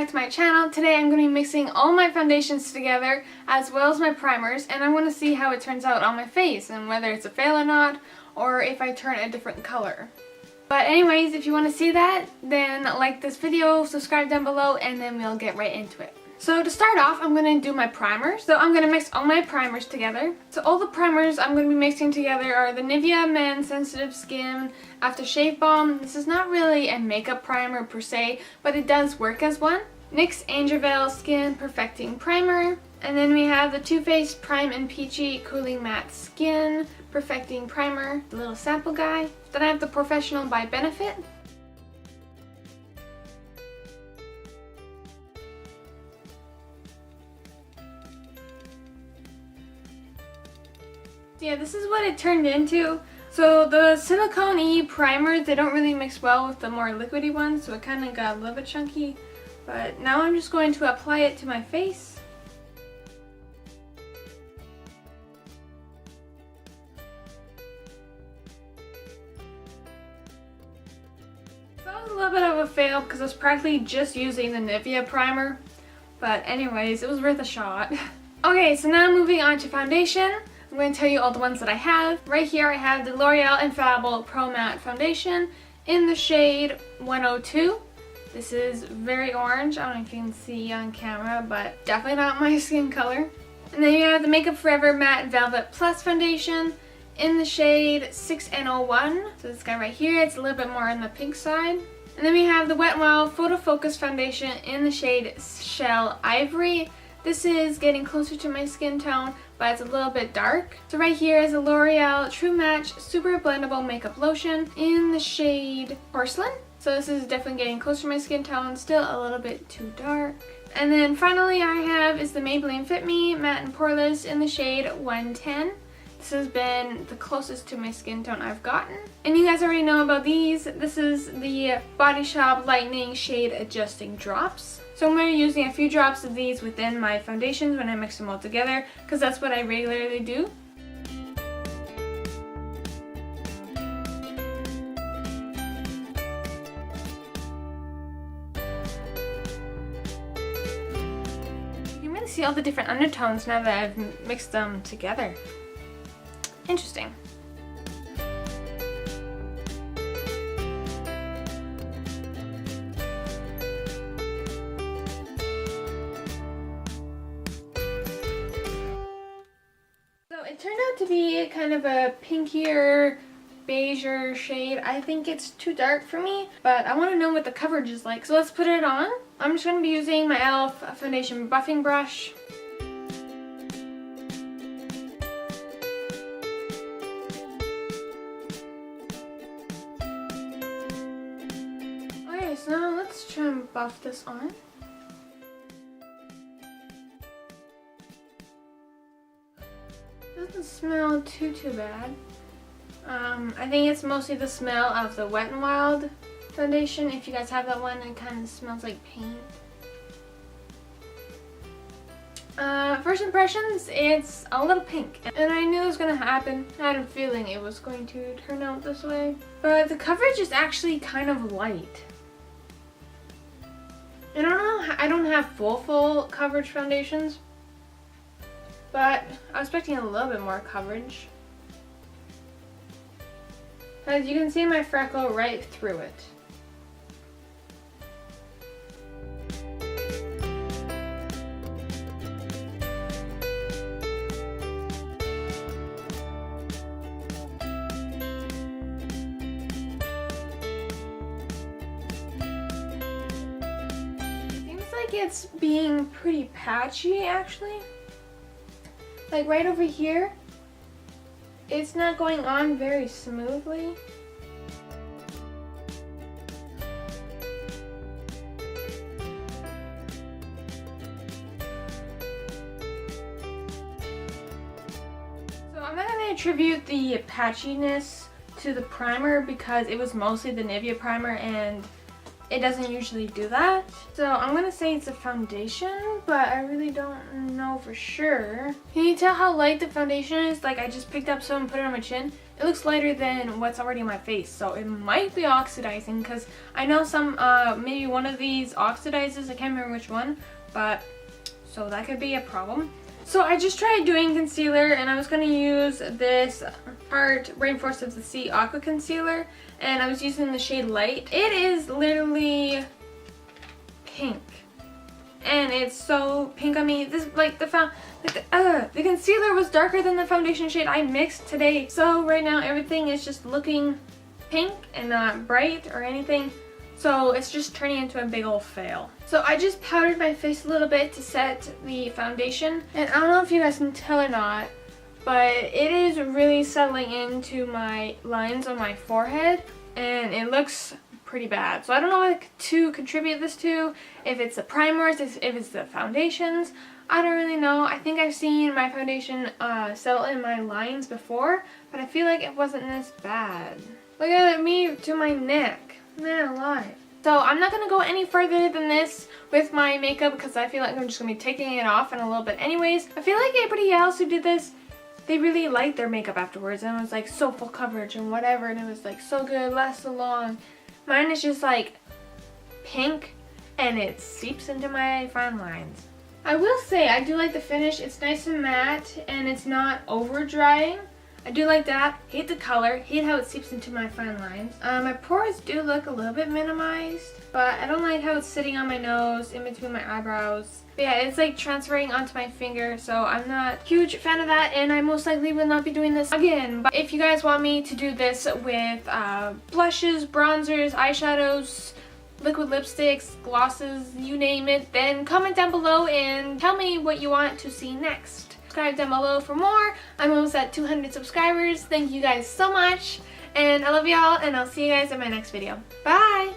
back to my channel. Today I'm going to be mixing all my foundations together as well as my primers, and I'm going to see how it turns out on my face and whether it's a fail or not, or if I turn a different color. But anyways, if you want to see that, then like this video, subscribe down below, and then we'll get right into it. So to start off, I'm going to do my primers. So I'm going to mix all my primers together. So all the primers I'm going to be mixing together are the Nivea Men Sensitive Skin Aftershave Balm. This is not really a makeup primer per se, but it does work as one. NYX Angel Skin Perfecting Primer. And then we have the Too Faced Prime and Peachy Cooling Matte Skin Perfecting Primer, the little sample guy. Then I have the Professional by Benefit. Yeah, this is what it turned into. So the silicone-y primers, they don't really mix well with the more liquidy ones, so it kind of got a little bit chunky. But now I'm just going to apply it to my face. That was a little bit of a fail because I was practically just using the Nivea primer. But anyways, it was worth a shot. Okay, so now moving on to foundation. I'm going to tell you all the ones that I have. Right here I have the L'Oreal Infallible Pro Matte Foundation in the shade 102. This is very orange. I don't know if you can see on camera, but definitely not my skin color. And then you have the Makeup Forever Matte Velvet Plus Foundation in the shade 6N01. So this guy right here, it's a little bit more on the pink side. And then we have the Wet n Wild Photo Focus Foundation in the shade Shell Ivory. This is getting closer to my skin tone, but it's a little bit dark. So right here is a L'Oreal True Match Super Blendable Makeup Lotion in the shade Porcelain. So this is definitely getting closer to my skin tone, still a little bit too dark. And then finally I have is the Maybelline Fit Me Matte and Poreless in the shade 110. This has been the closest to my skin tone I've gotten. And you guys already know about these. This is the Body Shop Lightning Shade Adjusting Drops. So I'm going to be using a few drops of these within my foundations when I mix them all together, because that's what I regularly do. You can really see all the different undertones now that I've mixed them together. Interesting. It turned out to be kind of a pinkier, beigeier shade. I think it's too dark for me, but I want to know what the coverage is like. So let's put it on. I'm just going to be using my e.l.f. foundation buffing brush. Okay, so now let's try and buff this on. Doesn't smell too bad. I think it's mostly the smell of the Wet n Wild foundation. If you guys have that one, it kind of smells like paint. First impressions, it's a little pink, and I knew it was going to happen. I had a feeling it was going to turn out this way, but the coverage is actually kind of light. I don't know, I don't have full coverage foundations, but I was expecting a little bit more coverage. As you can see my freckle right through it. Seems like it's being pretty patchy actually. Like right over here, it's not going on very smoothly. So I'm not going to attribute the patchiness to the primer because it was mostly the Nivea primer and it doesn't usually do that. So I'm gonna say it's a foundation, but I really don't know for sure. Can you tell how light the foundation is? Like I just picked up some and put it on my chin. it looks lighter than what's already on my face, so it might be oxidizing because I know some, maybe one of these oxidizes, I can't remember which one, but so that could be a problem. So I just tried doing concealer and I was going to use this Tarte Rainforest of the Sea Aqua Concealer and I was using the shade Light. It is literally pink and it's so pink on me. This the concealer was darker than the foundation shade I mixed today. So right now everything is just looking pink and not bright or anything. So it's just turning into a big old fail. So I just powdered my face a little bit to set the foundation. And I don't know if you guys can tell or not, but it is really settling into my lines on my forehead. And it looks pretty bad. So I don't know what to contribute this to. If it's the primers, if it's the foundations. I don't really know. I think I've seen my foundation settle in my lines before. But I feel like it wasn't this bad. Look at me to my neck. Man alive. So I'm not going to go any further than this with my makeup because I feel like I'm just going to be taking it off in a little bit anyways. I feel like everybody else who did this, they really liked their makeup afterwards and it was like so full coverage and whatever and it was like so good, lasts so long. Mine is just like pink and it seeps into my fine lines. I will say I do like the finish. It's nice and matte and it's not over drying. I do like that. Hate the color. Hate how it seeps into my fine lines. My pores do look a little bit minimized, but I don't like how it's sitting on my nose, in between my eyebrows. But yeah, it's like transferring onto my finger, so I'm not a huge fan of that, and I most likely will not be doing this again. But if you guys want me to do this with blushes, bronzers, eyeshadows, liquid lipsticks, glosses, you name it, then comment down below and tell me what you want to see next. Subscribe down below for more. I'm almost at 200 subscribers. Thank you guys so much. And I love y'all and I'll see you guys in my next video. Bye!